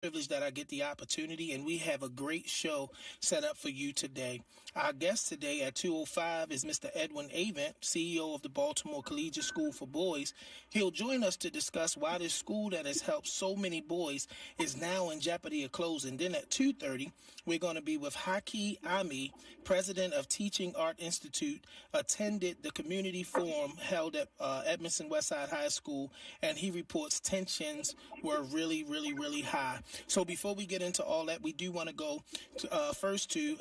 privilege that I get the opportunity, and we have a great show set up for you today. Our guest today at 2:05 is Mr. Edwin Avent, CEO of the Baltimore Collegiate School for Boys. He'll join us to discuss why this school that has helped so many boys is now in jeopardy of closing. Then at 2:30, we're going to be with Haki Ammi, president of Teaching Art Institute, attended the community forum held at Edmonson Westside High School, and he reports tensions were really high. So before we get into all that, we do want to go first to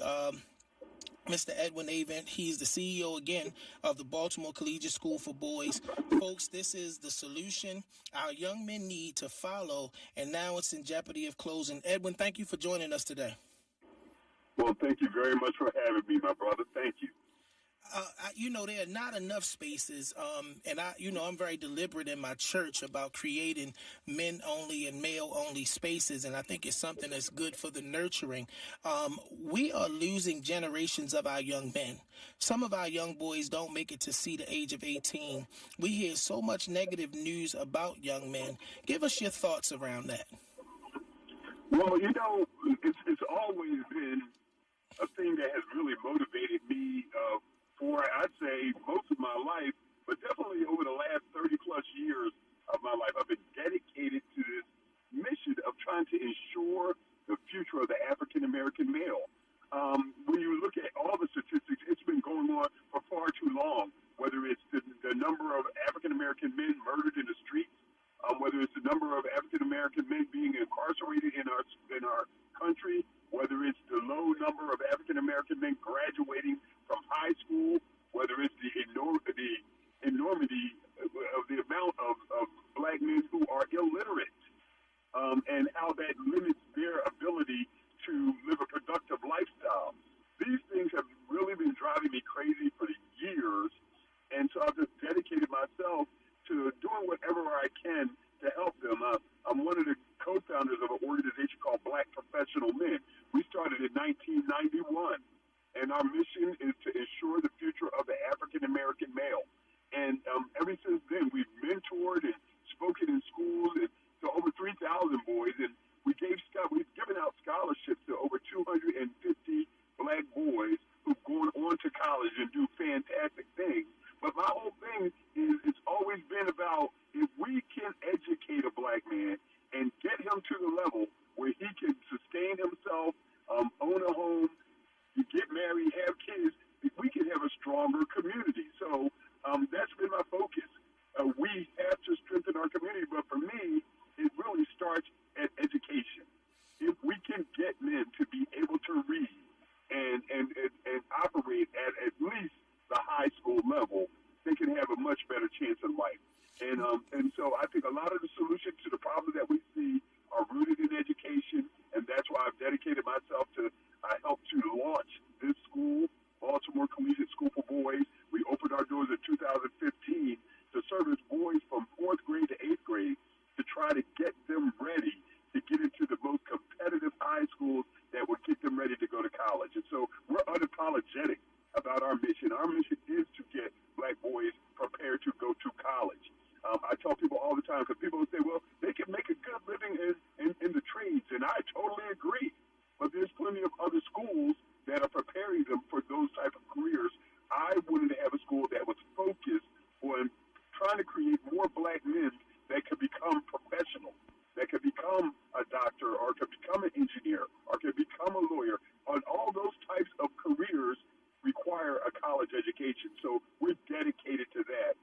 Mr. Edwin Avent. He's the CEO again of the Baltimore Collegiate School for Boys. Folks, this is the solution our young men need to follow, and now it's in jeopardy of closing. Edwin, thank you for joining us today. Well, thank you very much for having me, my brother. Thank you. There are not enough spaces, and I'm very deliberate in my church about creating men-only and male-only spaces, and I think it's something that's good for the nurturing. We are losing generations of our young men. Some of our young boys don't make it to see the age of 18. We hear so much negative news about young men. Give us your thoughts around that. Well, it's always been a thing that has really motivated me for, I'd say, most of my life, but definitely over the last 30-plus years of my life. I've been dedicated to this mission of trying to ensure the future of the African-American male. When you look at all the statistics, it's been going on for far too long, whether it's the number of African-American men murdered in the streets, whether it's the number of African-American men being incarcerated in our country, whether it's the low number of African-American men graduating from high school, whether it's the enormity of the amount of black men who are illiterate, and how that limits their ability to live a productive lifestyle. These things have really been driving me crazy for years, and so I've just dedicated myself to doing whatever I can to help them. I'm one of the co-founders of an organization called Black Professional Men. We started in 1991. And our mission is to ensure the future of the African-American male. And ever since then, we've mentored and spoken in schools to over 3,000 boys. And we've given out scholarships to over 250 black boys who've gone on to college and do fantastic things. But my whole thing is it's always been about if we can educate a black man and get him to the level where he can sustain himself, own a home, you get married, have kids, we can have a stronger community. So that's been my focus. We have to strengthen our community, but for me, it really starts at education. If we can get men to be able to read and operate at least the high school level, they can have a much better chance in life. And so I think a lot of the solutions to the problems that we see are rooted in education, and that's why I've dedicated myself to I helped to launch this school, Baltimore Collegiate School for Boys. We opened our doors in 2015 to service boys from 4th grade to 8th grade to try to get them ready to get into the most competitive high schools that would get them ready to go to college. And so we're unapologetic about our mission. Our mission is to get black boys prepared to go to college. I tell people all the time, because people will say, well, they can make a good living in the trades, and I totally agree. But there's plenty of other schools that are preparing them for those type of careers. I wanted to have a school that was focused on trying to create more black men that could become professionals, that could become a doctor or could become an engineer or could become a lawyer. And all those types of careers require a college education. So we're dedicated to that.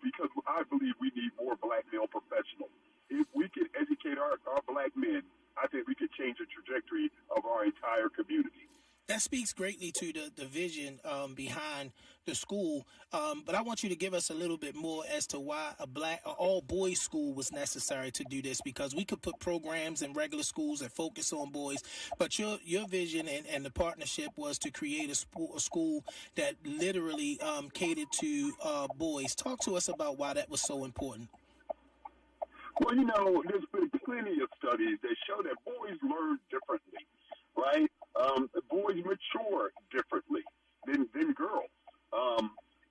Because I believe we need more black male professionals. If we can educate our black men, I think we could change the trajectory of our entire community. That speaks greatly to the vision behind the school. But I want you to give us a little bit more as to why a all-boys school was necessary to do this, because we could put programs in regular schools that focus on boys. But your vision and the partnership was to create a school that literally catered to boys. Talk to us about why that was so important. Well, there's been plenty of studies that show that boys learn differently, right? Boys mature differently than girls.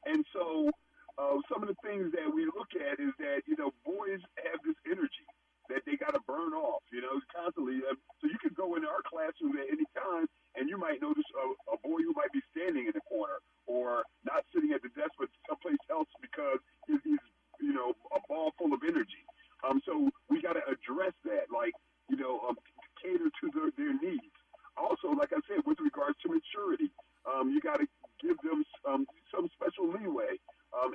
And so some of the things that we look at is that, boys have this energy that they got to burn off. It's constantly. So you could go into our classroom at any time, and you might notice a boy who might be standing in the corner or not sitting at the desk, but someplace else because he's a ball full of energy. So we got to address that, like, cater to their needs. Also, like I said, with regards to maturity, you got to give them some special leeway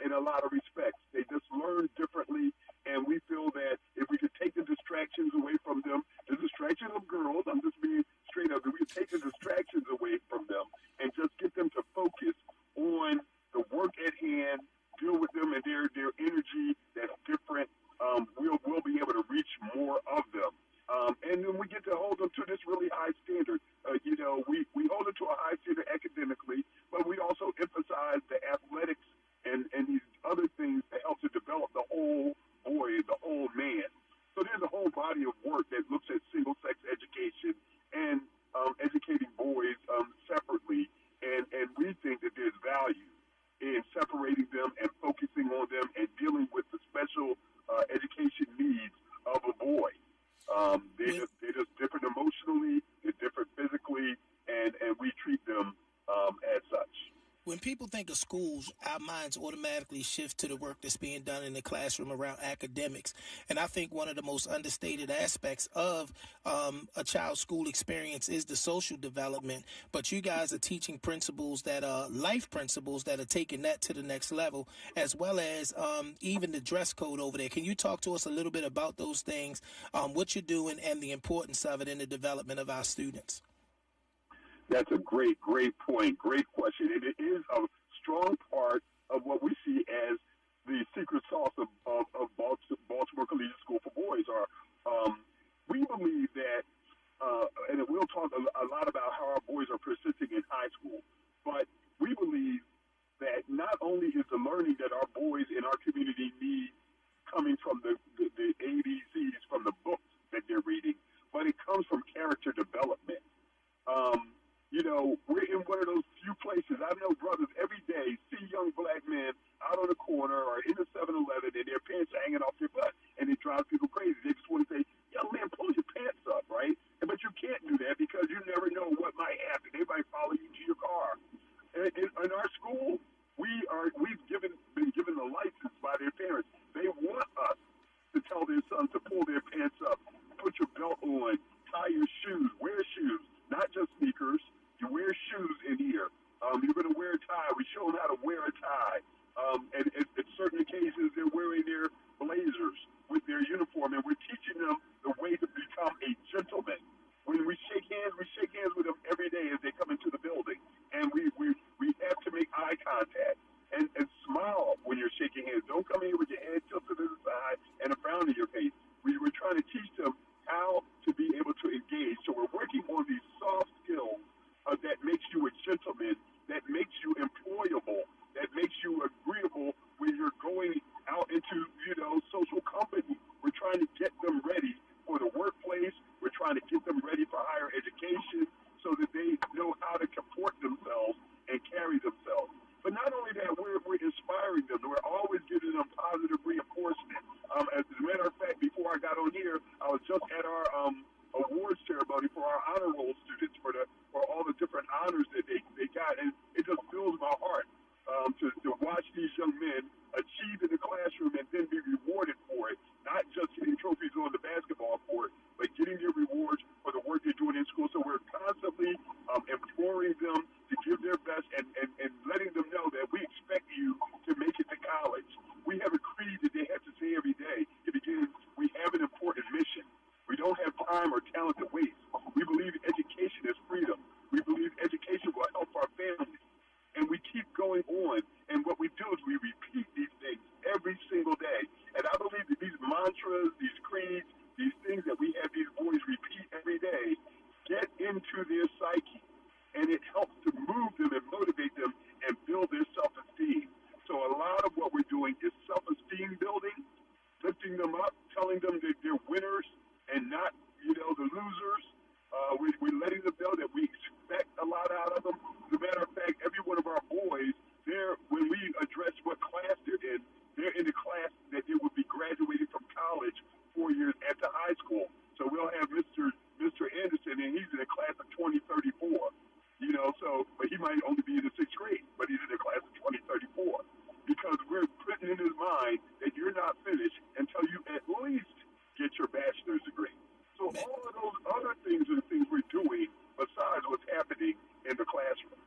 in a lot of respects. They just learn differently, and we feel that if we could take the distractions away from them, the distractions of girls, I'm just being straight up, if we could take the distractions away from them and just get them to focus on the work at hand, deal with them and their energy that's different, we'll be able to reach more of them. And then we get to hold them to this really high standard. We hold it to a high standard academically, but we also emphasize the athletics and these other things that help to develop the whole boy, the whole man. So there's a whole body of work that looks at single-sex education and educating boys separately, and we think that there's value in separating them and focusing on them and dealing with the special education needs of a boy. They're just different emotionally, they're different physically, and we treat them as such. When people think of schools, our minds automatically shift to the work that's being done in the classroom around academics. And I think one of the most understated aspects of a child's school experience is the social development. But you guys are teaching principles that are life principles that are taking that to the next level, as well as even the dress code over there. Can you talk to us a little bit about those things, what you're doing, and the importance of it in the development of our students? That's a great point, great question. And it is a strong part of what we see as the secret sauce of Baltimore Collegiate School for Boys. We believe that, and we'll talk a lot about how our boys are persisting in high school, but we believe that not only is the learning that our boys in our community need coming from the ABCs, from the books that they're reading, but it comes from character development. We're in one of those few places. I know brothers every day see young black men out on the corner or in the 7-Eleven and their pants are hanging off their butt, and it drives people crazy. They just want to say, young man, pull your pants up, right? But you can't do that because you never know what might happen. They might follow you to your car. In our school, we've been given the license by their parents. They want us to tell their sons to pull their pants up, put your belt on, tie your shoes, wear shoes, not just sneakers. You wear shoes in here. You're going to wear a tie. We show them how to wear a tie. And at certain occasions, they're wearing their blazers with their uniform, and we're teaching them the way to become a gentleman. When we shake hands with them every day as they come into the building, and we have to make eye contact and smile when you're shaking hands. Don't come in with your head tilted to the side and a frown in your face. We're trying to teach them how to be able to engage. So we're working on these soft skills that makes you a gentleman, that makes you employable, that makes you agreeable when you're going out into, social company. We're trying to get them ready for the workplace. We're trying to get them ready for higher education so that they know how to comport themselves and carry themselves. But not only that, we're inspiring them. We're always giving them positive reinforcement. As a matter of fact, before I got on here, I was just at our awards ceremony for our honor roll students for all the different honors that they got, and it just fills my heart to watch these young men achieve in the classroom and then be rewarded for it, not just getting trophies on the basketball court, but getting their rewards for the work they're doing in school. So we're constantly imploring them to give their best and letting them know that we expect you to make it to college. We have a creed that they have to say every day. It begins, we have an important mission. We don't have time or talent to waste. We believe education is freedom. We believe education will help our families. And we keep going on. And what we do is we repeat these things every single day. And I believe that these mantras, these creeds, these things that we have these boys repeat every day get into their psyche. And it helps to move them and motivate them and build their self-esteem. So a lot of what we're doing is self-esteem building, lifting them up, telling them that they're winners and not, the losers. We're letting them know that we expect a lot out of them. As a matter of fact, every one of our boys, when we address what class they're in the class that they will be graduating from college 4 years after high school. So we'll have Mr. those other things are the things we're doing besides what's happening in the classroom.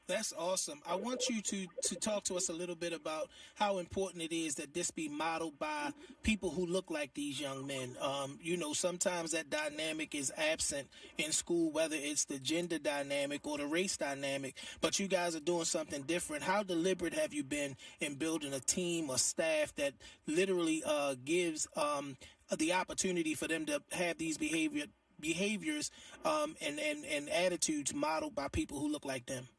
That's awesome. I want you to talk to us a little bit about how important it is that this be modeled by people who look like these young men. Sometimes that dynamic is absent in school, whether it's the gender dynamic or the race dynamic, but you guys are doing something different. How deliberate have you been in building a team or staff that literally gives the opportunity for them to have these behaviors and attitudes modeled by people who look like them?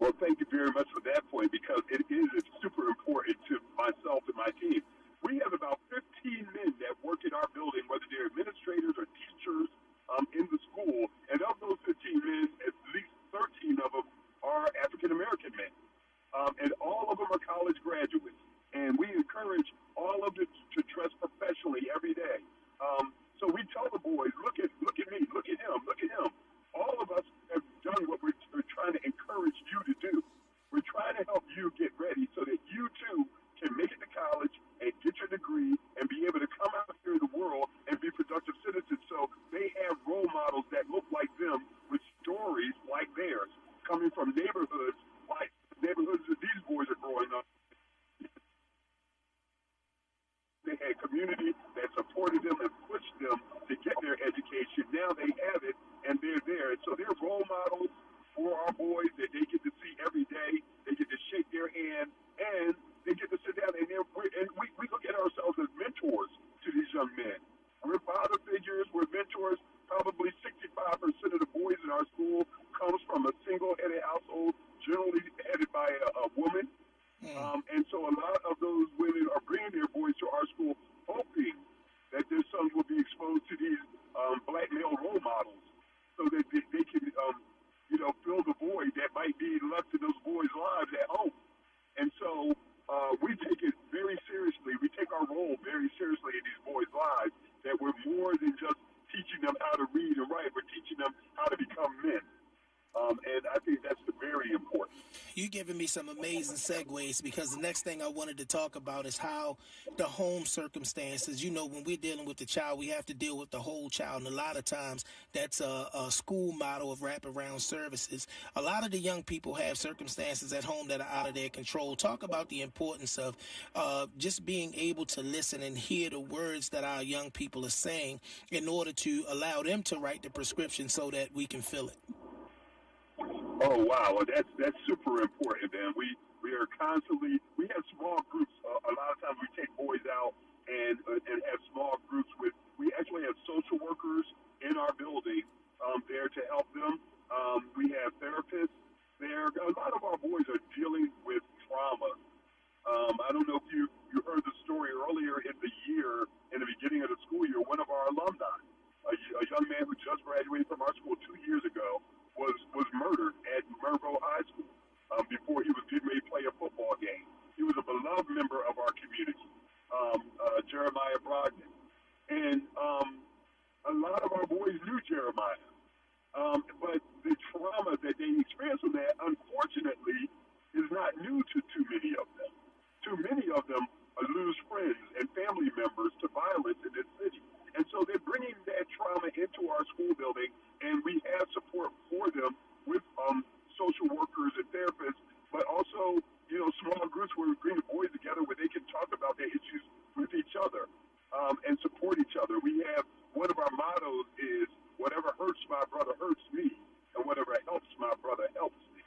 Well, thank you very much for that point, because it's super important to myself and my team. We have about 15 men that work in our building, whether they're administrators or teachers in the school. And of those 15 men, at least 13 of them are African-American men. And all of them are college graduates. And we encourage all of them to dress professionally every day. So we tell the boys, look at me, look at him, look at him. All of us have done what we're trying to encourage you to do. We're trying to help you get ready so that you too can make it to college and get your degree and be able to come out here in the world and be productive citizens. So they have role models that look like them with stories like theirs, coming from neighborhoods like neighborhoods that these boys are growing up. They had community that supported them and pushed them to get their education. Now they have it, and they're there. And so they're role models for our boys that they get to see every day. They get to shake their hand, and they get to sit down. And we look at ourselves as mentors to these young men. We're father figures. We're mentors. Probably 65% of the boys in our school comes from a single-headed household, generally headed by a woman. And so a lot of those women are bringing their boys to our school, hoping that their sons will be exposed to these black male role models, so that they can, fill the void that might be left in those boys' lives at home. And so we take it very seriously. We take our role very seriously in these boys' lives, that we're more than just teaching them how to read and write. We're teaching them how to become men. And I think that's very important. You're giving me some amazing segues, because the next thing I wanted to talk about is how the home circumstances, when we're dealing with the child, we have to deal with the whole child. And a lot of times that's a school model of wraparound services. A lot of the young people have circumstances at home that are out of their control. Talk about the importance of just being able to listen and hear the words that our young people are saying in order to allow them to write the prescription so that we can fill it. Oh, wow. Well, that's super important, man. We are constantly, we have small groups. A lot of times we take boys out and have small groups we actually have social workers in our building there to help them. We have therapists there. A lot of our boys are dealing with trauma. I don't know if you heard the story earlier in the year, in the beginning of the school year, one of our alumni, a young man who just graduated from our school 2 years ago, was murdered at Monroe High School before he was getting ready to play a football game. He was a beloved member of our community, Jeremiah Brogdon. And a lot of our boys knew Jeremiah. But the trauma that they experienced from that, unfortunately, is not new to too many of them. Too many of them lose friends and family members to violence in this city. And so they're bringing that trauma into our school building, and we have support for them with social workers and therapists, but also, small groups where we bring the boys together where they can talk about their issues with each other and support each other. We have, one of our mottos is, whatever hurts my brother hurts me, and whatever helps my brother helps me.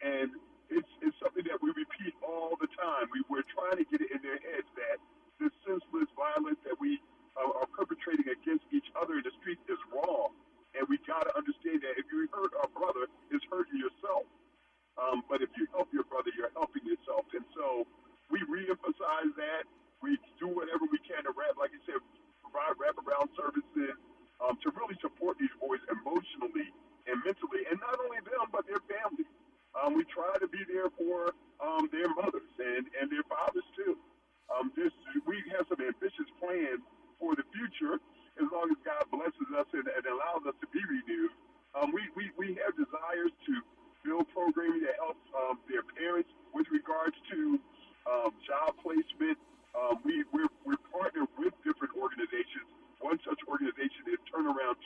And it's something that we repeat all the time. We're trying to get it in their heads that this senseless violence that we are perpetrating against each other in the street is wrong. And we got to understand that if you hurt our brother, it's hurting yourself. But if you help your brother, you're helping yourself. And so we reemphasize that. We do whatever we can to like you said, provide wraparound services to really support these boys emotionally and mentally. And not only them, but their families. We try to be there for their mothers and their fathers, too. We have some ambitious plans for the future, as long as God blesses us and allows us to be renewed. We have desires to build programming that helps their parents with regards to job placement. We're partnered with different organizations. One such organization is Turnaround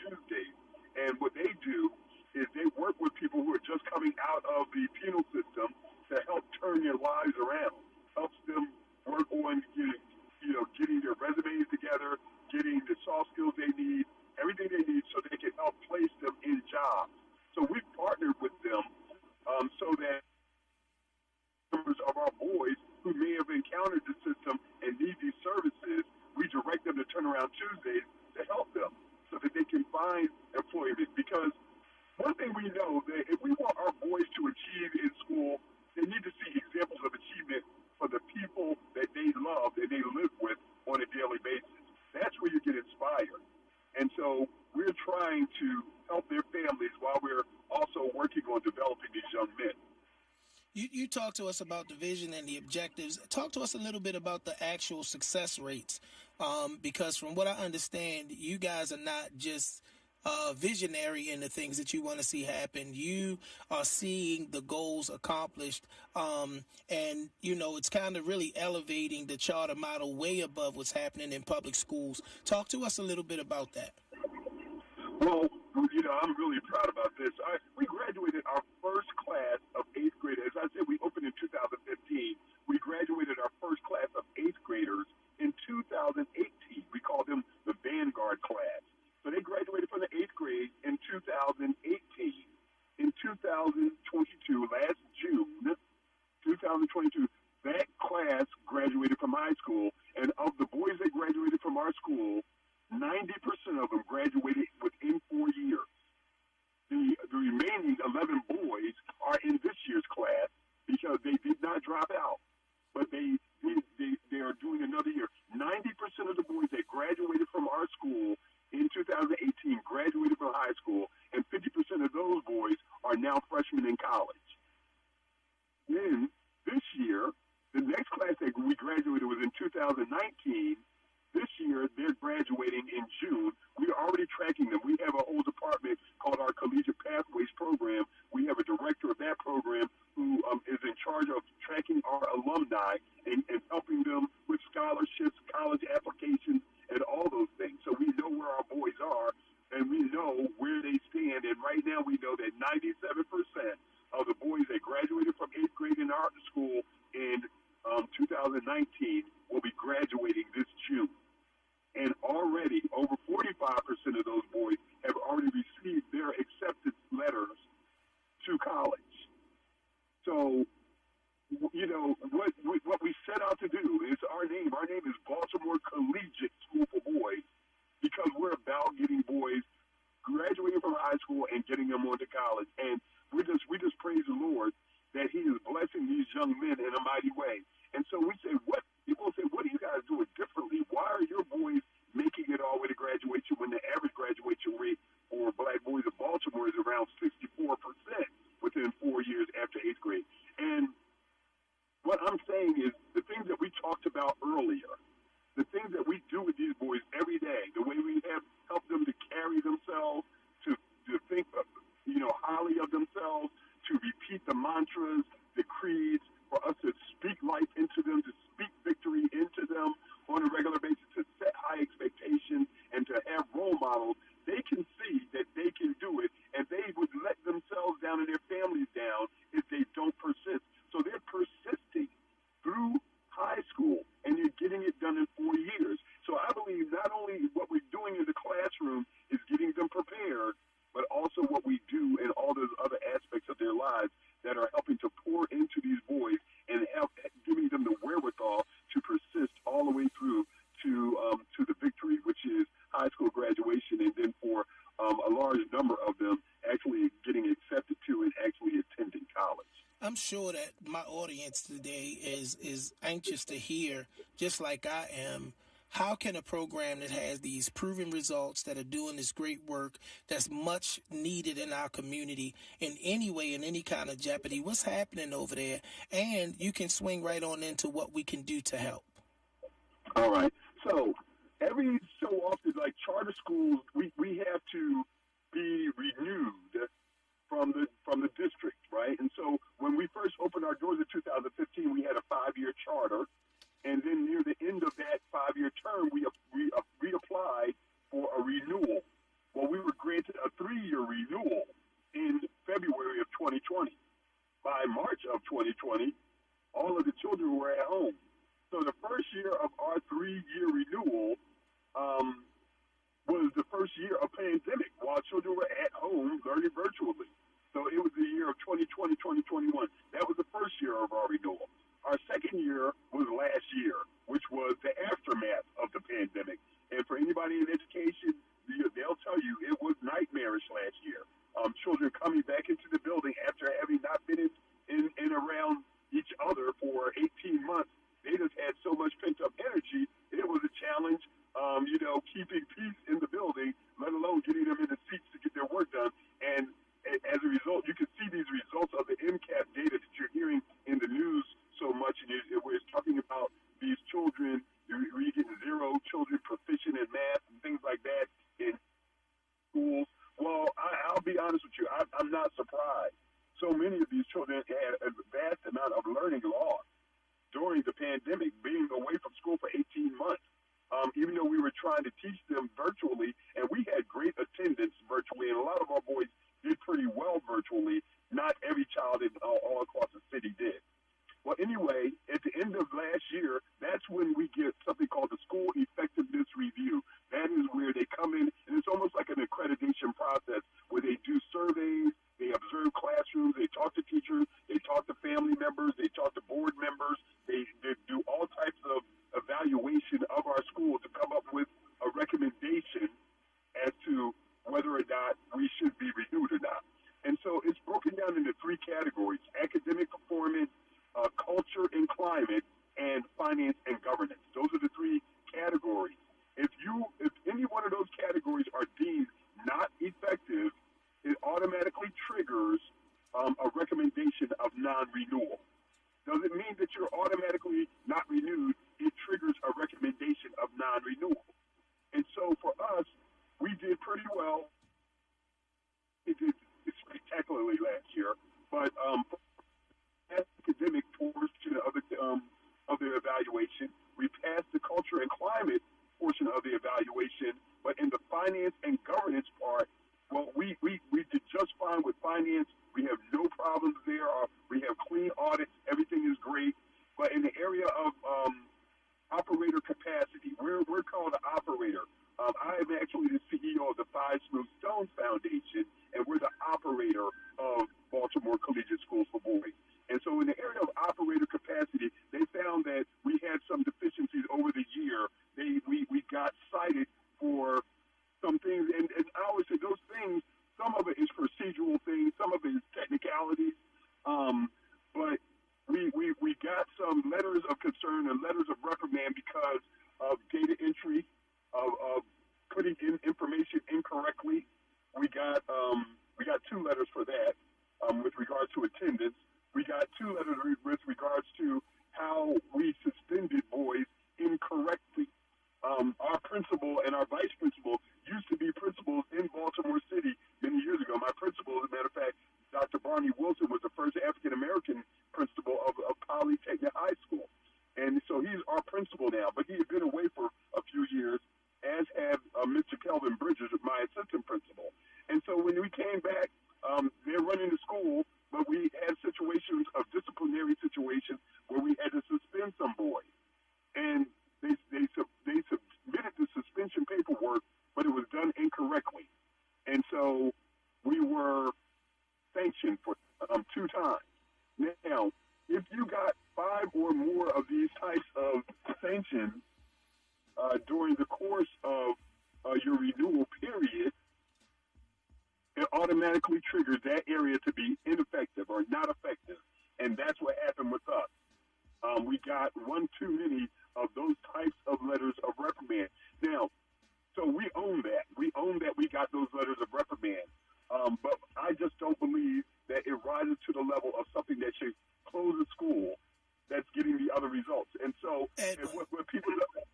find employment, because one thing we know that if we want our boys to achieve in school, they need to see examples of achievement for the people that they love, that they live with on a daily basis. That's where you get inspired. And so we're trying to help their families while we're also working on developing these young men. You talk to us about the vision and the objectives. Talk to us a little bit about the actual success rates, because from what I understand, you guys are not just visionary in the things that you want to see happen. You are seeing the goals accomplished, and it's kind of really elevating the charter model way above what's happening in public schools. Talk to us a little bit about that. Well, I'm really proud about this. We graduated our first class of 8th graders. As I said, we opened in 2015. We graduated our first class of 8th graders in 2018. We called them the Vanguard class. So they graduated from the 8th grade in 2018. In 2022, last June, 2022, that class graduated from high school. And of the boys that graduated from our school, 90% of them graduated within 4 years. The remaining 11 boys are in this year's class because they did not drop out, but they are doing another year. 90% of the boys that graduated from our school in 2018 graduated from high school, and 50% of those boys are now freshmen in college. Then this year, the next class that we graduated was in 2019. This year, they're graduating in June. We are already tracking them. We have a whole department called our Collegiate Pathways program. We have a director of that program who is in charge of tracking our alumni and helping them with scholarships, college applications, and all those things. So we know where our boys are, and we know where they stand. And right now we know that 97% of the boys that graduated from 8th grade in our school in 2019 will be graduating this June. And already over 45% of those boys have already received their acceptance letters to college. So, what we set out to do is our name. Our name is Baltimore Collegiate School for Boys, because we're about getting boys graduating from high school and getting them on to college. And we just praise the Lord that He is blessing these young men in a mighty way. And so we say, people say, what are you guys doing differently? Why are your boys making it all the way to graduation when the average graduation rate for black boys in Baltimore is around 64% within 4 years after 8th grade? And what I'm saying is the things that we talked about earlier, the things that we do with these boys every day, the way we have helped them to carry themselves, to think highly of themselves, to repeat the mantras, the creeds, for us to speak life into them, to speak victory into them on a regular basis, to set high expectations and to have role models. They can see that they can do it, and they would let themselves down and their families down if they don't persist. So they're persisting through high school, and they're getting it done in 4 years. So I believe not only what we're doing in the classroom is getting them prepared, but also what we do in all those other aspects of their lives that are helping to pour into these boys and giving them the wherewithal to persist all the way through to the victory, which is high school graduation, and then for a large number of them actually getting accepted to and actually attending college. I'm sure that my audience today is anxious to hear, just like I am, how can a program that has these proven results, that are doing this great work, that's much needed in our community, in any way, in any kind of jeopardy, what's happening over there? And you can swing right on into what we can do to help. All right. So every so often, like charter schools, we have to be renewed from the district, right? And so when we first opened our doors in 2015, we had a 5-year charter. And then near the end of that 5-year term, we reapplied for a renewal. Well, we were granted a 3-year renewal in February of 2020. By March of 2020, all of the children were at home. So the first year of our 3-year renewal was the first year of pandemic while children were at home learning virtually. So it was the year of 2020, 2021. That was the first year of our renewal. Our second year was last year, which was the aftermath of the pandemic. And for anybody in education, they'll tell you it was not last year. Children coming back into the building after having not been in around each other for 18 months. They just had so much pent-up energy. It was a challenge, keeping peace in the building, let alone getting them in the seats to get their work done. And as a result, you can see these results of the MCAP data that you're hearing in the news so much, and where it's talking about these children, where you get 0 children proficient in math and things like that in schools. Well, I'll be honest with you, I'm not surprised. So many of these children had a vast amount of learning loss during the pandemic, being away from school for 18 months. Even though we were trying to teach them virtually, and we had great attendance virtually, and a lot of our boys did pretty well virtually. Not every child all across the city did. Well, anyway, at the end of last year, that's when we get something called the School Effectiveness Review. That is where they come in, and it's almost like an accreditation process where they do surveys, they observe classrooms, they talk to teachers, they talk to family members, they talk to board members, they do all types of evaluation of our school to come up with a recommendation as to whether or not we should be renewed or not. And so it's broken down into 3 categories: academic performance, culture and climate, and finance and governance. Those are the 3 categories. If any one of those categories are deemed not effective, it automatically triggers a recommendation of non-renewal. Doesn't mean that you're automatically not renewed. It triggers a recommendation of non-renewal. And so for us, we did pretty well. It did spectacularly last year, but academic portion of the evaluation, we passed the culture and climate portion of the evaluation, but in the finance and governance part, well, we did just fine with finance. We have no problems there. We have clean audits. Everything is great. But in the area of operator capacity, we're called an operator. I am actually the CEO of the Five Smooth Stones Foundation, and we're the operator of Baltimore Collegiate Schools for Boys. And so in the area of operator capacity, they found that we had some deficiencies over the year. We got cited for some things, and I always say those things, some of it is procedural things, some of it is technicalities, but we got some letters of concern and letters of reprimand because of data entry, of putting in information incorrectly. We got 2 letters for that with regards to attendance. We got 2 letters with regards to how we suspended boys incorrectly. Our principal and our vice principal used to be principals in Baltimore City many years ago. My principal, as a matter of fact, Dr. Barney Wilson, was the first African-American principal of Polytechnic High School. And so he's our principal now, but he had been away for a few years, as had Mr. Kelvin Bridges, my assistant principal. And so when we came back, they're running the school, but we had situations of disciplinary situations where we had to suspend some boys. And they submitted the suspension paperwork, but it was done incorrectly. And so we were sanctioned for 2 times. Now, if you got 5 or more of these types of sanctions during the course of your renewal period, it automatically triggers that area to be ineffective or not effective. And that's what happened with us. We got 1 too many of those types of letters of reprimand. Now, so we own that. We own that we got those letters of reprimand. But I just don't believe that it rises to the level of something that should close a school that's getting the other results. And so, when people,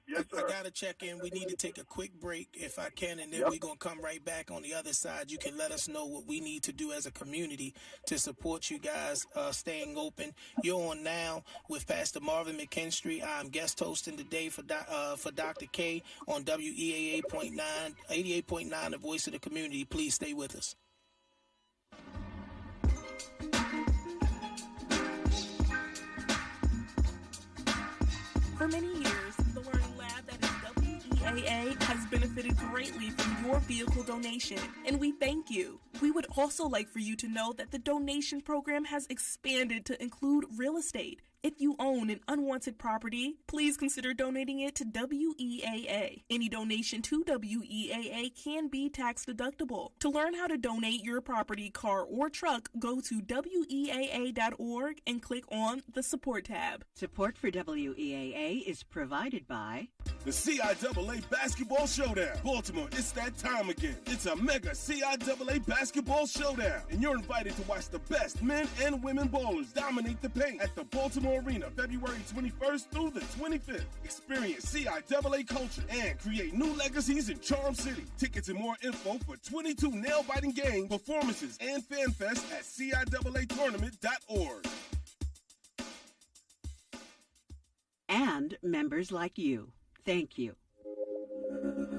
yes, sir. I got to check in. We need to take a quick break if I can, and then we're going to come right back on the other side. You can let us know what we need to do as a community to support you guys staying open. You're on now with Pastor Marvin McKinstry. I'm guest hosting today for Dr. Kaye on WEAA 88.9, the voice of the community. Please stay with us. For many years, the Learning Lab that is WEAA has benefited greatly from your vehicle donation, and we thank you. We would also like for you to know that the donation program has expanded to include real estate. If you own an unwanted property, please consider donating it to WEAA. Any donation to WEAA can be tax deductible. To learn how to donate your property, car, or truck, go to WEAA.org and click on the Support tab. Support for WEAA is provided by the CIAA Basketball Showdown. Baltimore, it's that time again. It's a mega CIAA Basketball Showdown, and you're invited to watch the best men and women ballers dominate the paint at the Baltimore Arena, February 21st through the 25th. Experience CIAA culture and create new legacies in Charm City. Tickets and more info for 22 nail-biting game performances and fan fest at CIAAtournament.org. And members like you. Thank you.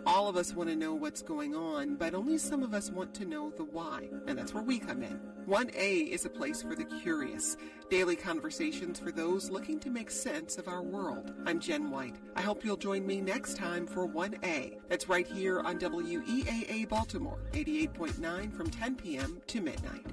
All of us want to know what's going on, but only some of us want to know the why, and that's where we come in. 1A is a place for the curious, daily conversations for those looking to make sense of our world. I'm Jen White. I hope you'll join me next time for 1A. That's right here on WEAA Baltimore, 88.9 from 10 p.m. to midnight.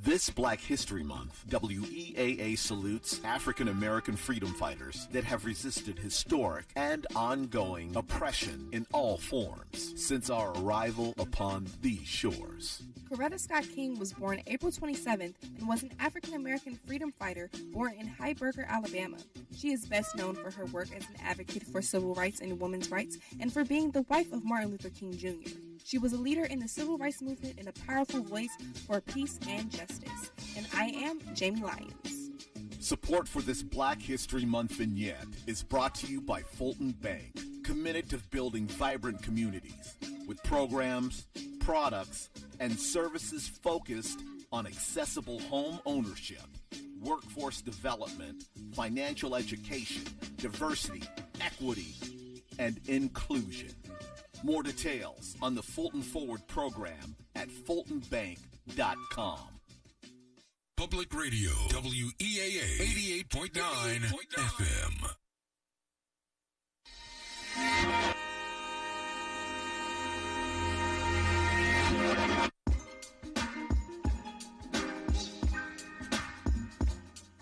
This Black History Month, WEAA salutes African American freedom fighters that have resisted historic and ongoing oppression in all forms since our arrival upon these shores. Coretta Scott King was born April 27th and was an African American freedom fighter born in Heiberger, Alabama. She is best known for her work as an advocate for civil rights and women's rights and for being the wife of Martin Luther King Jr. She was a leader in the civil rights movement and a powerful voice for peace and justice. And I am Jamie Lyons. Support for this Black History Month vignette is brought to you by Fulton Bank, committed to building vibrant communities with programs, products, and services focused on accessible home ownership, workforce development, financial education, diversity, equity, and inclusion. More details on the Fulton Forward program at fultonbank.com. Public Radio, WEAA 88.9 FM.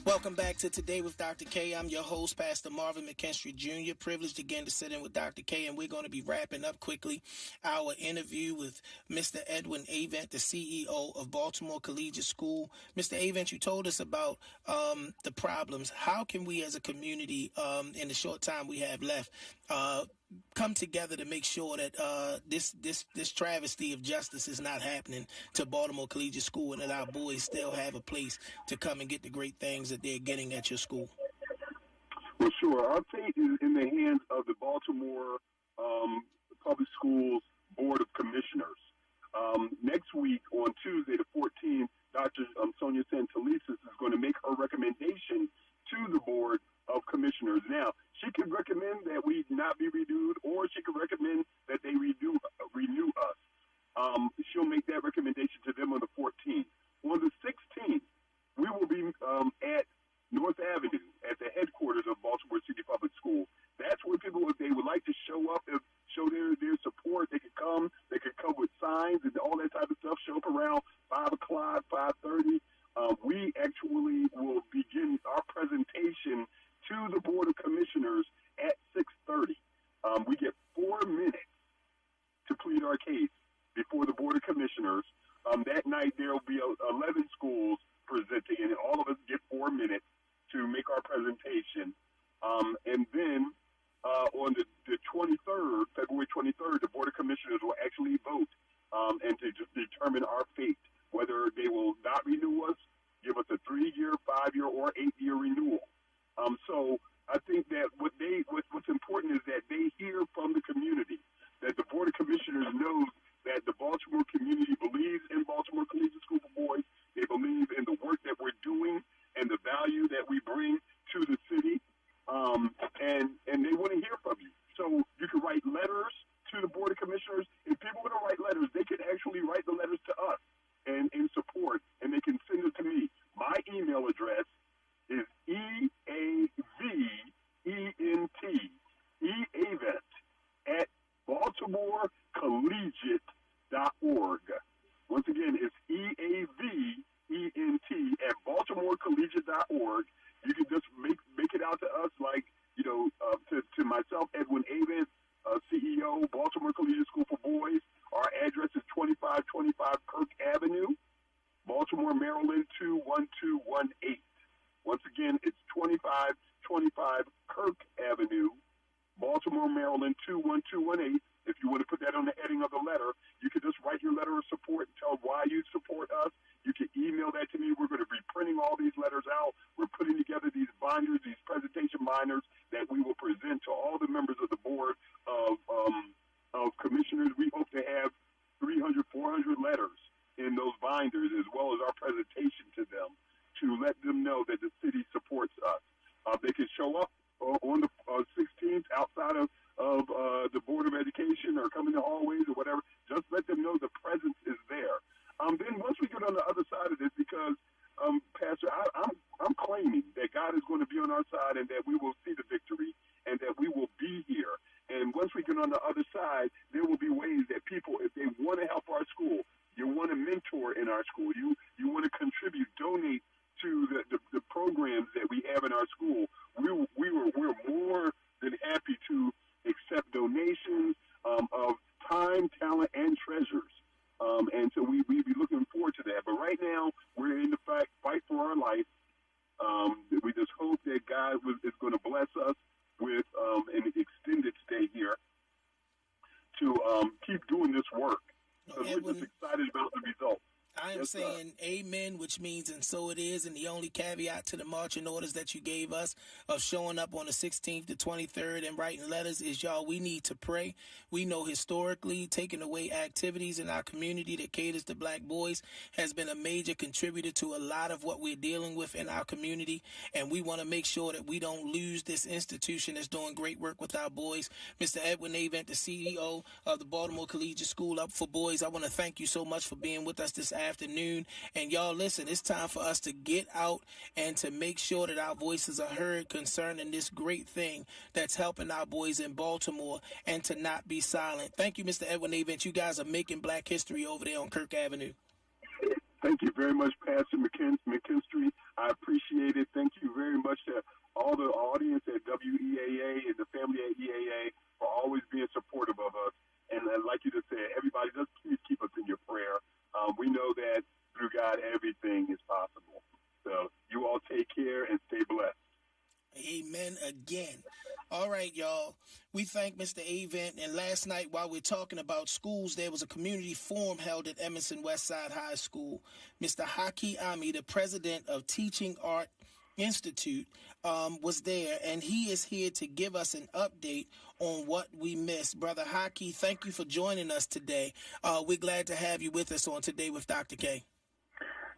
Welcome back to Today with Dr. Kaye. I'm your host, Pastor Marvin McKinstry Jr. Privileged again to sit in with Dr. Kaye, and we're going to be wrapping up quickly our interview with Mr. Edwin Avent, the CEO of Baltimore Collegiate School. Mr. Avent, you told us about the problems. How can we as a community, in the short time we have left, come together to make sure that this travesty of justice is not happening to Baltimore Collegiate School, and that our boys still have a place to come and get the great things that they're getting at your school? Well, sure. Our fate is in the hands of the Baltimore Public Schools Board of Commissioners. Next week, on Tuesday the 14th, Dr. Sonia Santelises is going to make her recommendation to the Board of Commissioners. Now, she could recommend that we not be renewed, or she could recommend that they renew us. She'll make that recommendation to them on the 14th. On the 16th, we will be at North Avenue at the headquarters of Baltimore City Public School. That's where people, if they would like to show up and show their support, they could come. They could come with signs and all that type of stuff. Show up around 5 o'clock, 5:30. We actually will begin our presentation to the Board of Commissioners at 6:30. We get 4 minutes to plead our case before the Board of Commissioners. That night there will be 11 schools presenting, and all of us get 4 minutes to make our presentation. And then on the 23rd, February 23rd, the Board of Commissioners will actually vote and to determine our fate, whether they will not renew us, give us a 3-year, 5-year, or 8-year renewal. So I think that what's important is that they hear from the community, that the Board of Commissioners knows that the Baltimore community believes in Baltimore Collegiate School for Boys. They believe in the work that we're doing and the value that we bring to the city, and they want to hear from you. So you can write letters to the Board of Commissioners. If people want to write letters, they can actually write the letters to us and in support, and they can send it to me. My email address is Avent at BaltimoreCollegiate.org. to myself, Edwin Avent, CEO, Baltimore Collegiate School for Boys. Our address is 2525 Kirk Avenue, Baltimore, Maryland, 21218. Once again, it's 2525 Kirk Avenue, Baltimore, Maryland, 21218. If you want to put that on the heading of the letter, you can just write your letter of support and tell why you support us. You can email that to me. We're going to be printing all these letters out. We're putting together these binders, these presentation binders that we will present to all the members of the board of commissioners. We hope to have 300, 400 letters in those binders, as well as our presentation to them, to let them know that the city supports us. They can show up on the 16th outside of the Board of Education or come in the hallways or whatever. Just let them know the presence is there. Then once we get on the other side of this, because, Pastor, I'm claiming that God is going to be on our side and that we will see the victory and that we will be here. And once we get on the other side, there will be ways that people, if they want to help our school, you want to mentor in our school, you want to contribute, donate to the programs that we have in our school, we're more than happy to accept donations of time, talent, and treasures. And so we'd be looking forward to that. But right now, we're in the fight for our life. We just hope that God is going to bless us with an extended stay here to keep doing this work. Because we're just excited about the results. I am saying amen, which means and so it is. And the only caveat to the marching orders that you gave us of showing up on the 16th, the 23rd, and writing letters is, y'all, we need to pray. We know historically taking away activities in our community that caters to black boys has been a major contributor to a lot of what we're dealing with in our community. And we want to make sure that we don't lose this institution that's doing great work with our boys. Mr. Edwin Avent, the CEO of the Baltimore Collegiate School Up for Boys, I want to thank you so much for being with us this afternoon. And y'all, listen, it's time for us to get out and to make sure that our voices are heard concerning this great thing that's helping our boys in Baltimore, and to not be silent. Thank you, Mr. Edwin Avent. You guys are making black history over there on Kirk Avenue. Thank you very much, Pastor McKinstry. I appreciate it. Thank you very much to all the audience at WEAA and the family at EAA for always being supportive of us. And like you just said, everybody, just please keep us in your prayer. We know that through God, everything is possible. So you all take care and stay blessed. Amen again. All right, y'all. We thank Mr. Avent. And last night, while we're talking about schools, there was a community forum held at Edmonson Westside High School. Mr. Haki Ammi, the president of Teaching Art Institute, was there, and he is here to give us an update on what we missed. Brother Haki, thank you for joining us today. We're glad to have you with us on Today with Dr. Kaye.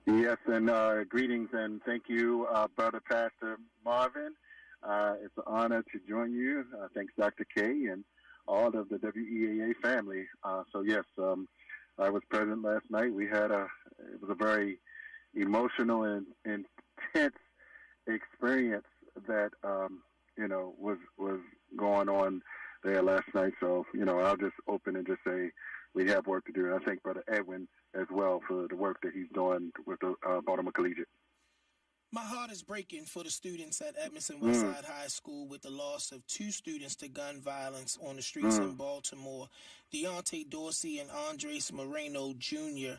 Yes, and greetings, and thank you, Brother Pastor Marvin. It's an honor to join you. Thanks, Dr. Kaye, and all of the WEAA family. So, yes, I was present last night. It was a very emotional and intense experience that, was going on there last night. So, I'll just open and just say we have work to do. And I thank Brother Edwin as well for the work that he's doing with the Baltimore Collegiate. My heart is breaking for the students at Edmonson Westside High School with the loss of 2 students to gun violence on the streets in Baltimore, Deontay Dorsey and Andres Moreno Jr.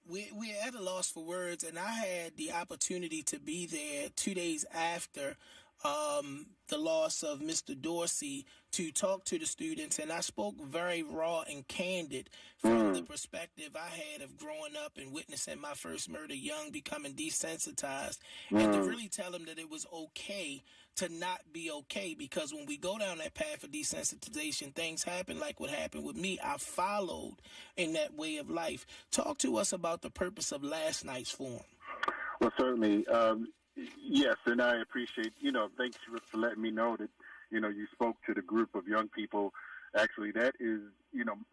We're at a loss for words, and I had the opportunity to be there 2 days after the loss of Mr. Dorsey to talk to the students, and I spoke very raw and candid from the perspective I had of growing up and witnessing my first murder young, becoming desensitized, and to really tell them that it was okay to not be okay, because when we go down that path of desensitization, things happen like what happened with me. I followed in that way of life. Talk to us about the purpose of last night's forum. Well, certainly, yes, and I appreciate, thanks for letting me know that, you spoke to the group of young people. Actually, that is,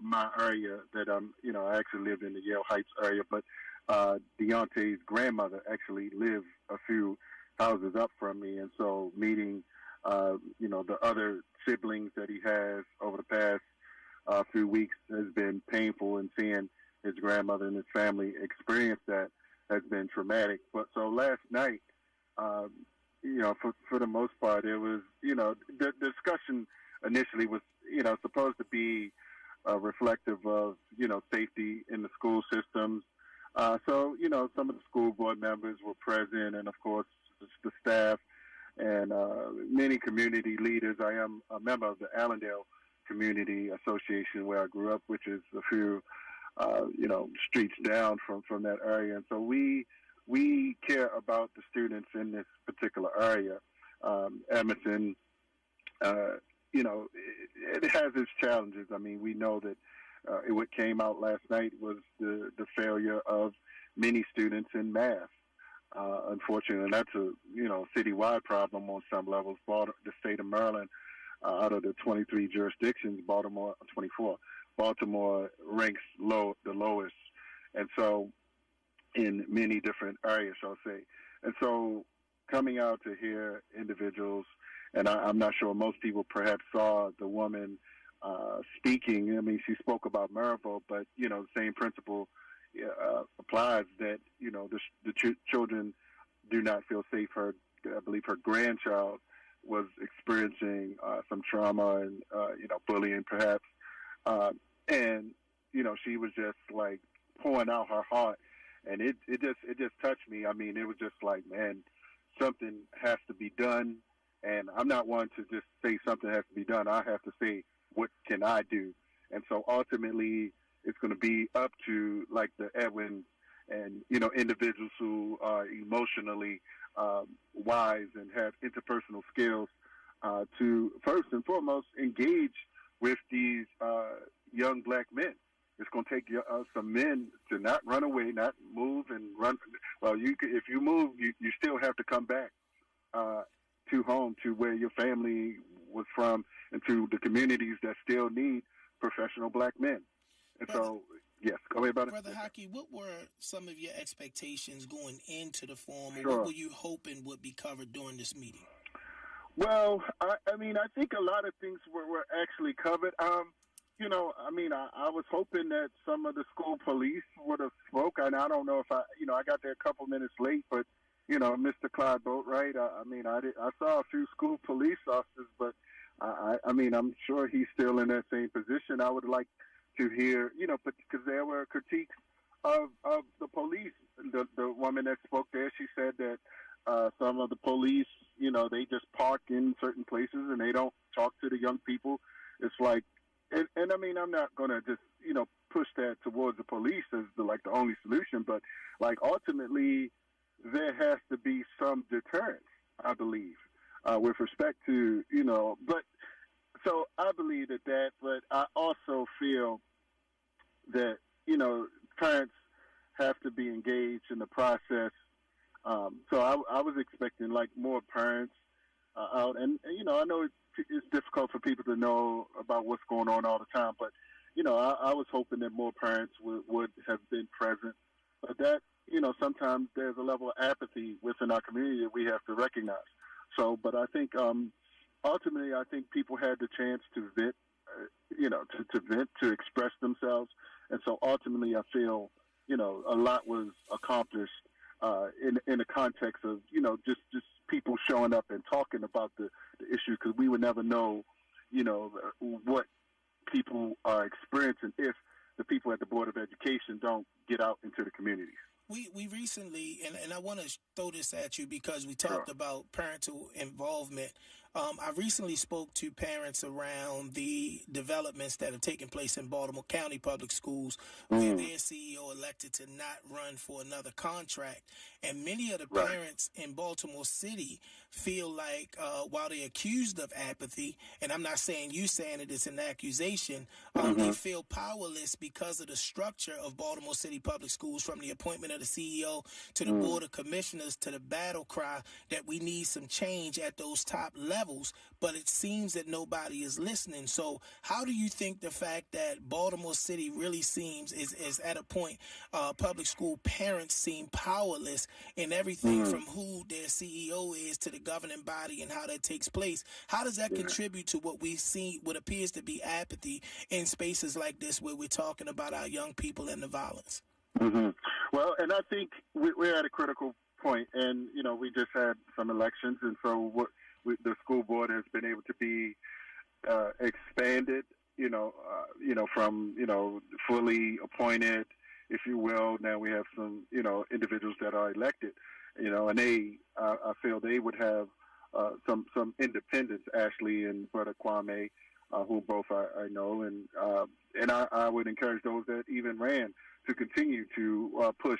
my area that I actually lived in the Yale Heights area, but Deontay's grandmother actually lived a few houses up from me. And so meeting, the other siblings that he has over the past few weeks has been painful, and seeing his grandmother and his family experience that has been traumatic. But so last night, for the most part, it was, the discussion initially was, supposed to be reflective of, safety in the school systems. So, some of the school board members were present, and of course, the staff and many community leaders. I am a member of the Allendale Community Association where I grew up, which is a few, streets down from that area. And so we care about the students in this particular area. Edmonton, it has its challenges. I mean, we know that what came out last night was the failure of many students in math. Unfortunately, that's a citywide problem on some levels. The state of Maryland, out of the 23 jurisdictions, 24. Baltimore ranks the lowest, and so in many different areas, I'll say. And so coming out to hear individuals, and I'm not sure most people perhaps saw the woman speaking. I mean, she spoke about Maryville, but the same principle applies that the children do not feel safe. I believe her grandchild was experiencing some trauma and bullying perhaps, and she was just like pouring out her heart, and it just touched me. I mean, it was just like, man, something has to be done. And I'm not one to just say something has to be done. I have to say, what can I do? And so ultimately, it's going to be up to like the Edwin and, individuals who are emotionally wise and have interpersonal skills to first and foremost engage with these young black men. It's going to take some men to not run away, not move and run. Well, if you move, you still have to come back to home, to where your family was from, and to the communities that still need professional black men. And so, yes, go ahead, brother. Brother Haki, what were some of your expectations going into the forum, or Sure. what were you hoping would be covered during this meeting? Well, I think a lot of things were actually covered. I was hoping that some of the school police would have spoke, and I don't know if I got there a couple minutes late, but Mr. Clyde Boatwright, I saw a few school police officers, but I'm sure he's still in that same position. I would like to hear, because there were critiques of the police. The woman that spoke there, she said that some of the police, they just park in certain places and they don't talk to the young people. It's like, and I'm not going to just, push that towards the police as the only solution, but ultimately there has to be some deterrence, I believe, with respect to, but so I believe that, but I also feel that, parents have to be engaged in the process. So I was expecting more parents out, and I know it's difficult for people to know about what's going on all the time, but I was hoping that more parents would have been present. But that, sometimes there's a level of apathy within our community that we have to recognize. So, but I think ultimately, I think people had the chance to vent, to vent, to express themselves, and so ultimately, I feel a lot was accomplished in the context of just people showing up and talking about the issue, because we would never know what people are experiencing if the people at the Board of Education don't get out into the communities. We recently, and I want to throw this at you because we talked about parental involvement. I recently spoke to parents around the developments that have taken place in Baltimore County Public Schools, where their CEO elected to not run for another contract. And many of the parents in Baltimore City feel like, while they're accused of apathy, and I'm not saying you saying it is an accusation, they feel powerless because of the structure of Baltimore City Public Schools, from the appointment of the CEO to the Board of Commissioners to the battle cry that we need some change at those top levels, but it seems that nobody is listening. So how do you think the fact that Baltimore City really seems is at a point public school parents seem powerless in everything from who their CEO is to the governing body and how that takes place, how does that contribute to what we see, what appears to be apathy in spaces like this where we're talking about our young people and the violence? Well, and I think we're at a critical point. And, we just had some elections, and so the school board has been able to be expanded, from, fully appointed, if you will. Now we have some, individuals that are elected, and I feel they would have some independence, Ashley and Brother Kwame, who both I know, and I would encourage those that even ran to continue to push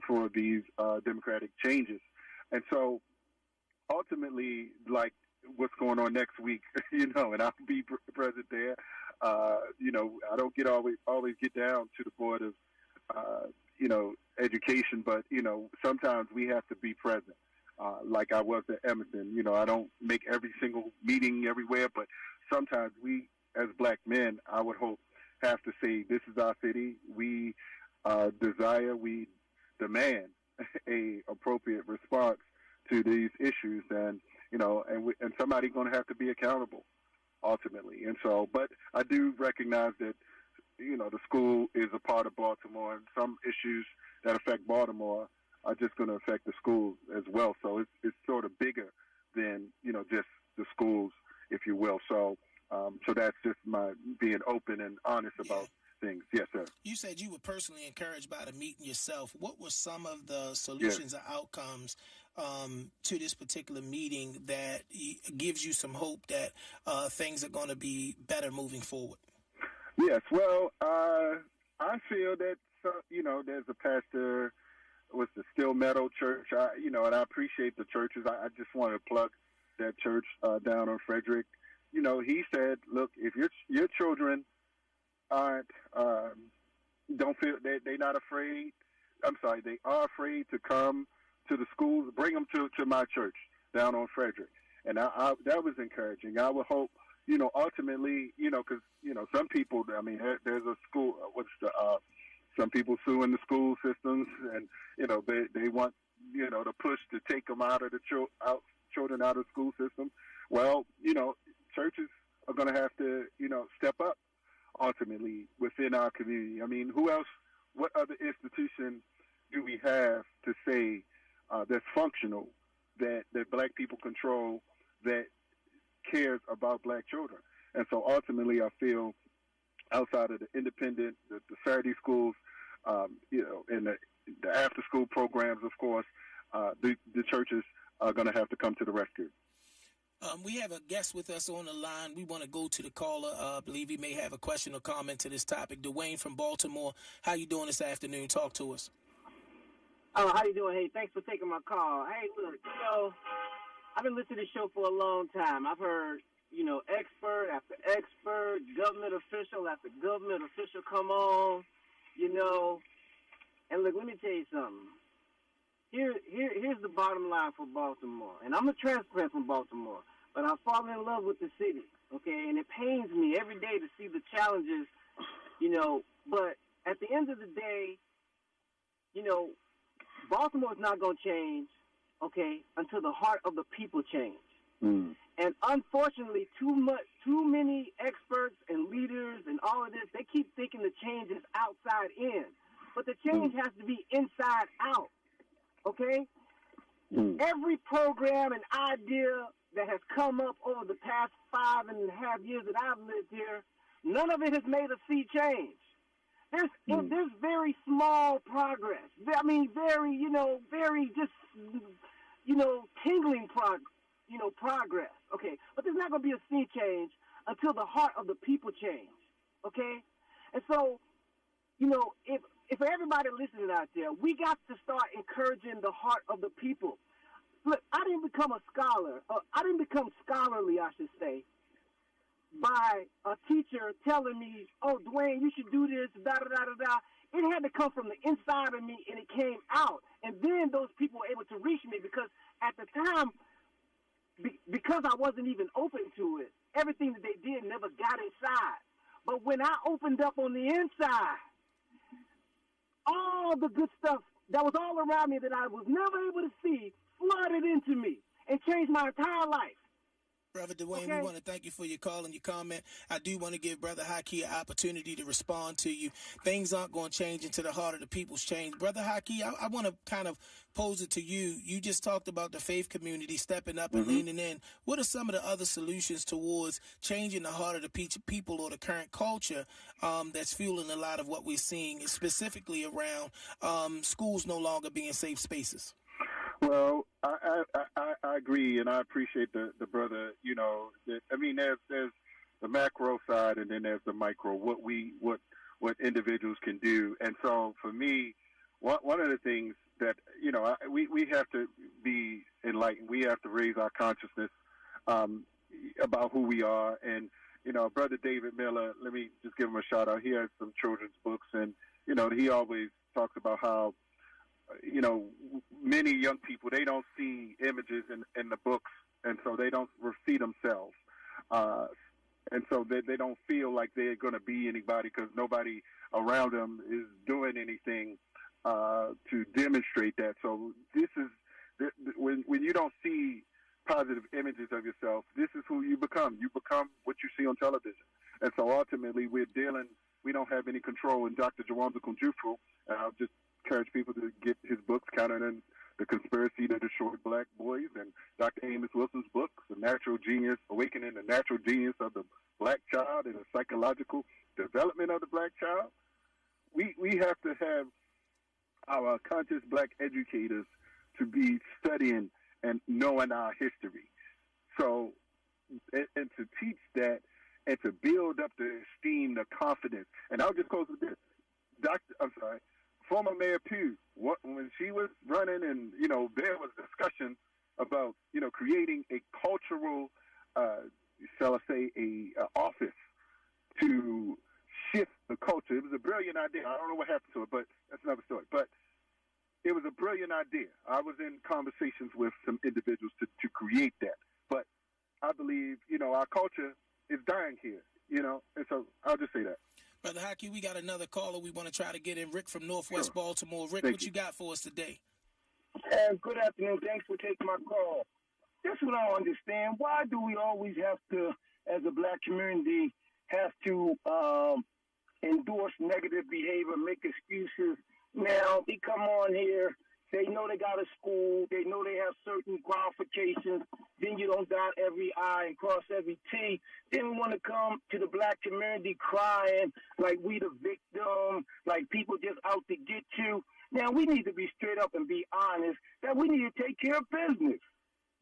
for these democratic changes. And so ultimately, like what's going on next week, and I'll be present there. I don't always get down to the board of, education, but, sometimes we have to be present. Like I was at Emerson, I don't make every single meeting everywhere, but sometimes we, as black men, I would hope, have to say, this is our city. We we demand a appropriate response to these issues, and somebody's going to have to be accountable ultimately. And so, but I do recognize that, the school is a part of Baltimore, and some issues that affect Baltimore are just going to affect the schools as well. So it's sort of bigger than, just the schools, if you will. So that's just my being open and honest about things. Yes, sir. You said you were personally encouraged by the meeting yourself. What were some of the solutions or outcomes to this particular meeting that gives you some hope that things are going to be better moving forward? Yes, well, I feel that, there's a pastor with the Still Meadow Church, and I appreciate the churches. I just want to plug that church down on Frederick. He said, look, if your children aren't, don't feel, they're not afraid, they are afraid to come to the schools, bring them to my church down on Frederick. And I that was encouraging. I would hope, ultimately, because, some people, there's a school, some people suing the school systems, and, they want, to push to take them out of the children out of the school system. Well, churches are going to have to, step up ultimately within our community. Who else, what other institution do we have to say that's functional, that black people control, that cares about black children? And so ultimately I feel outside of the independent, the Saturday schools, and the after-school programs, of course, the churches are going to have to come to the rescue. We have a guest with us on the line. We want to go to the caller. I believe he may have a question or comment to this topic. Dwayne from Baltimore. How you doing this afternoon? Talk to us. Oh, how you doing? Hey, thanks for taking my call. Hey, look, I've been listening to this show for a long time. I've heard, expert after expert, government official after government official come on, And look, let me tell you something. Here's the bottom line for Baltimore. And I'm a transplant from Baltimore, but I fall in love with the city, okay? And it pains me every day to see the challenges, But at the end of the day, Baltimore is not going to change, okay, until the heart of the people change. Mm. And unfortunately, too many experts and leaders and all of this, they keep thinking the change is outside in. But the change has to be inside out, okay? Every program and idea that has come up over the past 5.5 years that I've lived here, none of it has made us see change. There's very small progress. Very, very just, tingling progress, okay? But there's not going to be a sea change until the heart of the people change, okay? And so, if everybody listening out there, we got to start encouraging the heart of the people. Look, I didn't become a scholar. I didn't become scholarly, I should say, by a teacher telling me, oh, Dwayne, you should do this, da-da-da-da-da. It had to come from the inside of me, and it came out. And then those people were able to reach me because at the time, because I wasn't even open to it, everything that they did never got inside. But when I opened up on the inside, all the good stuff that was all around me that I was never able to see flooded into me and changed my entire life. Brother Dwayne, Okay. we want to thank you for your call and your comment. I do want to give Brother Haki an opportunity to respond to you. Things aren't going to change until the heart of the people's change. Brother Haki, I want to kind of pose it to you. You just talked about the faith community stepping up and leaning in. What are some of the other solutions towards changing the heart of the people or the current culture that's fueling a lot of what we're seeing, specifically around schools no longer being safe spaces? Well, I agree, and I appreciate the brother. You know, there's the macro side, and then there's the micro. What individuals can do, and so for me, one of the things that we have to be enlightened. We have to raise our consciousness about who we are, and Brother David Miller. Let me just give him a shout out. He has some children's books, and he always talks about how. Many young people, they don't see images in the books, and so they don't see themselves. And so they don't feel like they're going to be anybody because nobody around them is doing anything to demonstrate that. So this is, when you don't see positive images of yourself, this is who you become. You become what you see on television. And so ultimately we don't have any control. And Dr. Jawanzaa Kunjufu, I'll just encourage people to get his books, Countering the Conspiracy to Destroy Black Boys, and Dr. Amos Wilson's books, The Natural Genius, Awakening the Natural Genius of the Black Child and the Psychological Development of the Black Child. We have to have our conscious black educators to be studying and knowing our history. So, and to teach that and to build up the esteem, the confidence. And I'll just close with this. Former Mayor Pugh, when she was running, and there was discussion about creating a cultural, shall I say, a office to shift the culture. It was a brilliant idea. I don't know what happened to it, but that's another story. But it was a brilliant idea. I was in conversations with some individuals to create that. But I believe our culture is dying here. And so I'll just say that. Brother Haki, we got another caller we want to try to get in. Rick from Northwest Baltimore. Rick, what you got for us today? Good afternoon. Thanks for taking my call. This is what I don't understand. Why do we always have to, as a black community, have to endorse negative behavior, make excuses? Now, they come on here, they know they got a school, they know they have certain qualifications, then you don't dot every I and cross every T. Then we want to come to the black community crying like we the victim, like people just out to get you. Now, we need to be straight up and be honest that we need to take care of business.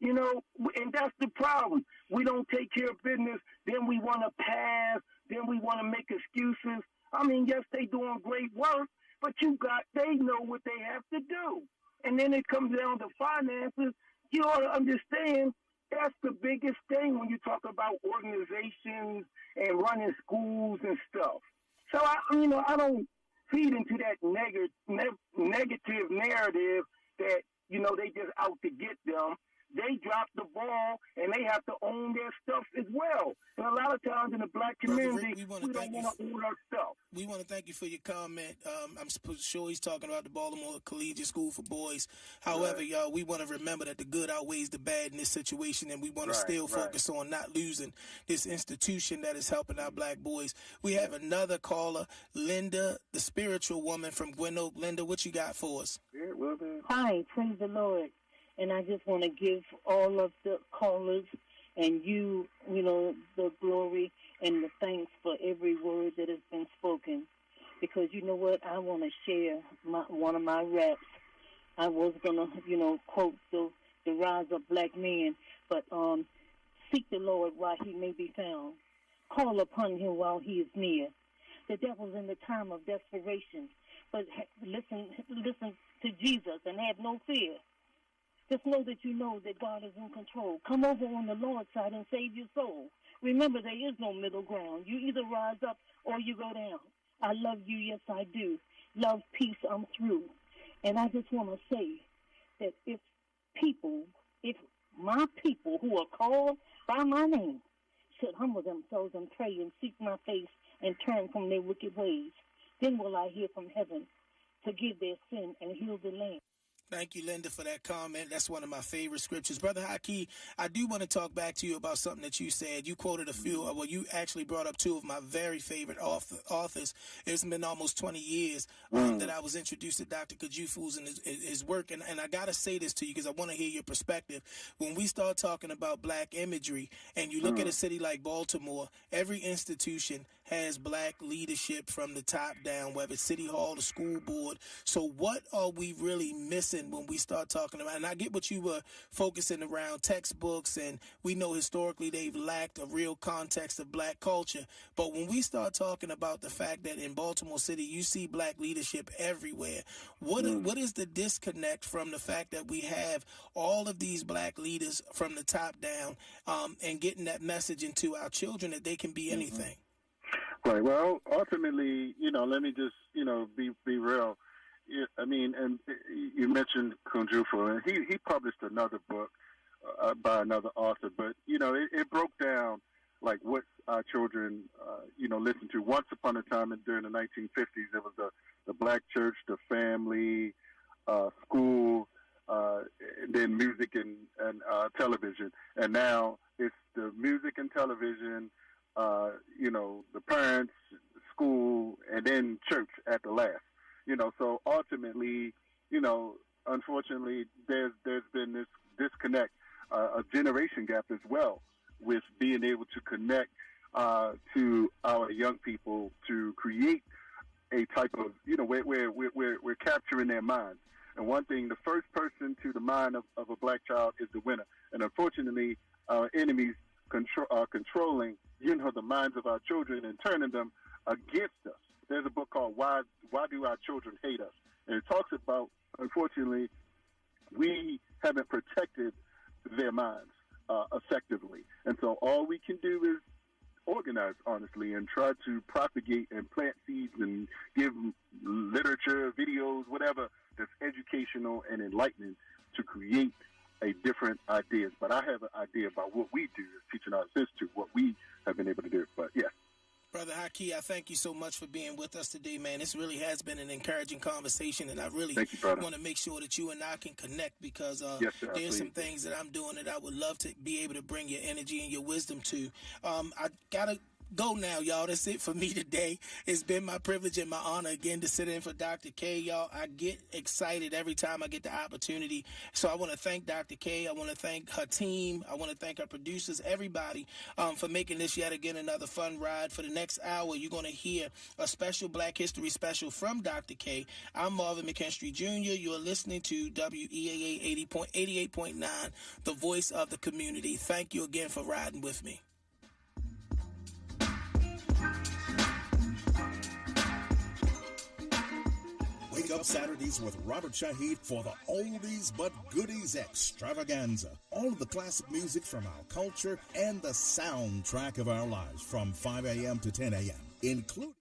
And that's the problem. We don't take care of business, then we want to pass, then we want to make excuses. I mean, yes, they doing great work, but they know what they have to do. And then it comes down to finances. You ought to understand that's the biggest thing when you talk about organizations and running schools and stuff. So, I don't feed into that negative narrative that, they just out to get them. They drop the ball, and they have to own their stuff as well. And a lot of times in the black community, we don't want to own our stuff. We want to thank you for your comment. I'm sure he's talking about the Baltimore Collegiate School for Boys. However, y'all, we want to remember that the good outweighs the bad in this situation, and we want to still focus on not losing this institution that is helping our black boys. We have another caller, Linda, the spiritual woman from Gwen Oak. Linda, what you got for us? Hi, praise the Lord. And I just want to give all of the callers and you the glory and the thanks for every word that has been spoken. Because you know what? I want to share one of my raps. I was going to, quote the rise of black men, but seek the Lord while he may be found. Call upon him while he is near. The devil's in the time of desperation. But listen to Jesus and have no fear. Just know that you know that God is in control. Come over on the Lord's side and save your soul. Remember, there is no middle ground. You either rise up or you go down. I love you, yes, I do. Love, peace, I'm through. And I just want to say that if my people who are called by my name should humble themselves and pray and seek my face and turn from their wicked ways, then will I hear from heaven, forgive their sin, and heal the land. Thank you, Linda, for that comment. That's one of my favorite scriptures. Brother Haki, I do want to talk back to you about something that you said. You quoted a few, well, you actually brought up two of my very favorite authors. It's been almost 20 years that I was introduced to Dr. Kunjufu and his work. And I got to say this to you because I want to hear your perspective. When we start talking about black imagery and you look at a city like Baltimore, every institution has black leadership from the top down, whether it's City Hall, the school board. So what are we really missing when we start talking about, and I get what you were focusing around textbooks, and we know historically they've lacked a real context of black culture. But when we start talking about the fact that in Baltimore City, you see black leadership everywhere, what is the disconnect from the fact that we have all of these black leaders from the top down and getting that message into our children that they can be anything? Right. Well, ultimately, let me just, be real. I mean, and you mentioned Kunjufu, and he published another book by another author, but, it broke down, like, what our children, listened to. Once upon a time during the 1950s, it was the black church, the family, school, then music and television. And now it's the music and television, the parents, school, and then church at the last. So ultimately, unfortunately, there's been this disconnect, a generation gap as well, with being able to connect to our young people to create a type of, we're capturing their minds. And one thing, the first person to the mind of a black child is the winner. And unfortunately, our enemies are controlling, the minds of our children and turning them against us. There's a book called Why Do Our Children Hate Us? And it talks about, unfortunately, we haven't protected their minds effectively. And so all we can do is organize, honestly, and try to propagate and plant seeds and give literature, videos, whatever, that's educational and enlightening to create a different ideas. But I have an idea about what we do as teaching our sense to what we have been able to do. But yes. Brother Haki, I thank you so much for being with us today, man. This really has been an encouraging conversation, and I really want to make sure that you and I can connect because there's some things that I'm doing that I would love to be able to bring your energy and your wisdom to. I got to go now, y'all. That's it for me today. It's been my privilege and my honor again to sit in for Dr. Kaye, y'all. I get excited every time I get the opportunity. So I want to thank Dr. Kaye. I want to thank her team. I want to thank her producers, everybody, for making this yet again another fun ride. For the next hour, you're going to hear a special Black History special from Dr. Kaye. I'm Marvin McKinstry Jr. You're listening to WEAA 88.9, the voice of the community. Thank you again for riding with me. Wake up Saturdays with Robert Shaheed for the Oldies But Goodies Extravaganza. All of the classic music from our culture and the soundtrack of our lives from 5 a.m. to 10 a.m., including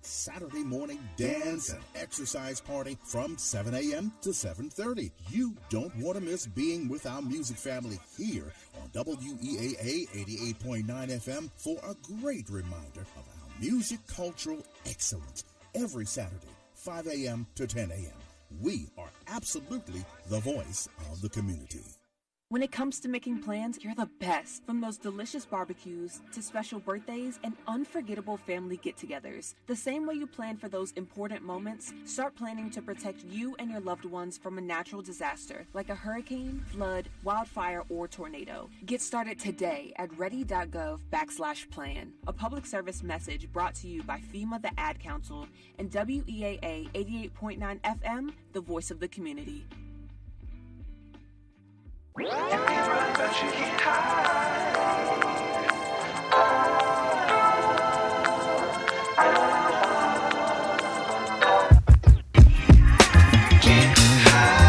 Saturday morning dance and exercise party from 7 a.m. to 7:30. You don't want to miss being with our music family here on WEAA 88.9 FM for a great reminder of our music cultural excellence. Every Saturday, 5 a.m. to 10 a.m. We are absolutely the voice of the community. When it comes to making plans, you're the best. From those delicious barbecues to special birthdays and unforgettable family get-togethers. The same way you plan for those important moments, start planning to protect you and your loved ones from a natural disaster like a hurricane, flood, wildfire, or tornado. Get started today at ready.gov/plan. A public service message brought to you by FEMA, the Ad Council, and WEAA 88.9 FM, the voice of the community. You can run, but you can't hide. Can't hide.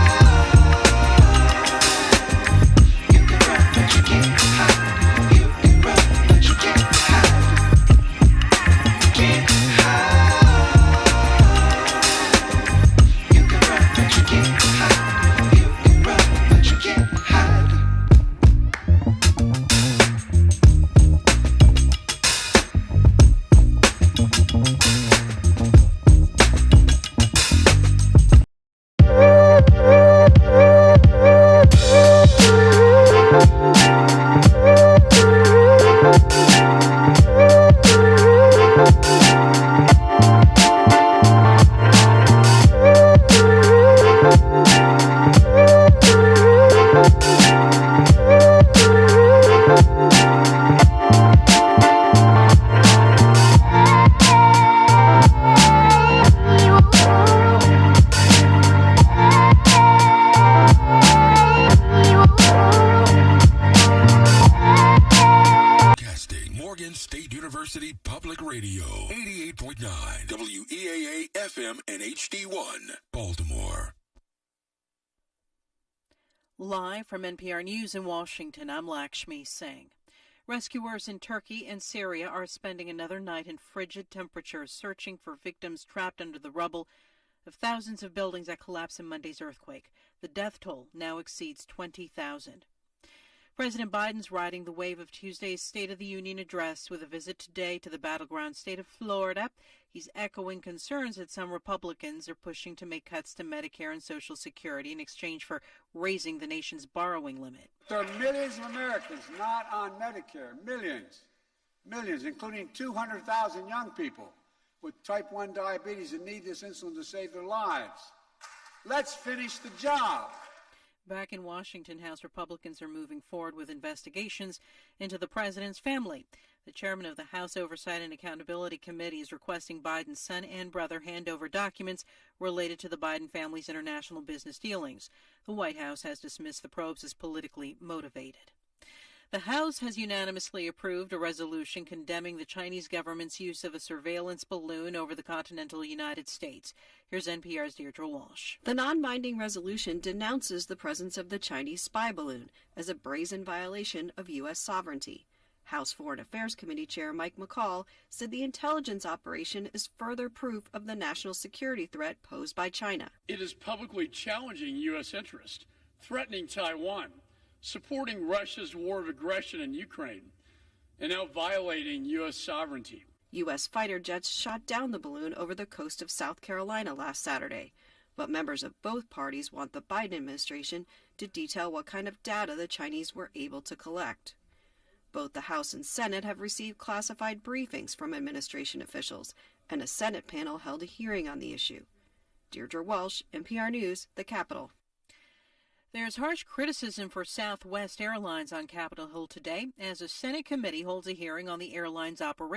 You can run, but you can't hide. You can run, but you can't hide. Can't hide. You can run, but you can't hide. You can run, but you can't hide. State University Public Radio, 88.9 WEAA FM and HD1, Baltimore. Live from NPR News in Washington, I'm Lakshmi Singh. Rescuers in Turkey and Syria are spending another night in frigid temperatures searching for victims trapped under the rubble of thousands of buildings that collapsed in Monday's earthquake. The death toll now exceeds 20,000. President Biden's riding the wave of Tuesday's State of the Union address with a visit today to the battleground state of Florida. He's echoing concerns that some Republicans are pushing to make cuts to Medicare and Social Security in exchange for raising the nation's borrowing limit. There are millions of Americans not on Medicare, millions, including 200,000 young people with type 1 diabetes and need this insulin to save their lives. Let's finish the job. Back in Washington, House Republicans are moving forward with investigations into the president's family. The chairman of the House Oversight and Accountability Committee is requesting Biden's son and brother hand over documents related to the Biden family's international business dealings. The White House has dismissed the probes as politically motivated. The House has unanimously approved a resolution condemning the Chinese government's use of a surveillance balloon over the continental United States. Here's NPR's Deirdre Walsh. The non-binding resolution denounces the presence of the Chinese spy balloon as a brazen violation of U.S. sovereignty. House Foreign Affairs Committee Chair Mike McCall said the intelligence operation is further proof of the national security threat posed by China. It is publicly challenging U.S. interest, threatening Taiwan, supporting Russia's war of aggression in Ukraine, and now violating U.S. sovereignty. U.S. fighter jets shot down the balloon over the coast of South Carolina last Saturday, but members of both parties want the Biden administration to detail what kind of data the Chinese were able to collect. Both the House and Senate have received classified briefings from administration officials, and a Senate panel held a hearing on the issue. Deirdre Walsh, NPR News, the Capitol. There's harsh criticism for Southwest Airlines on Capitol Hill today as a Senate committee holds a hearing on the airline's operation.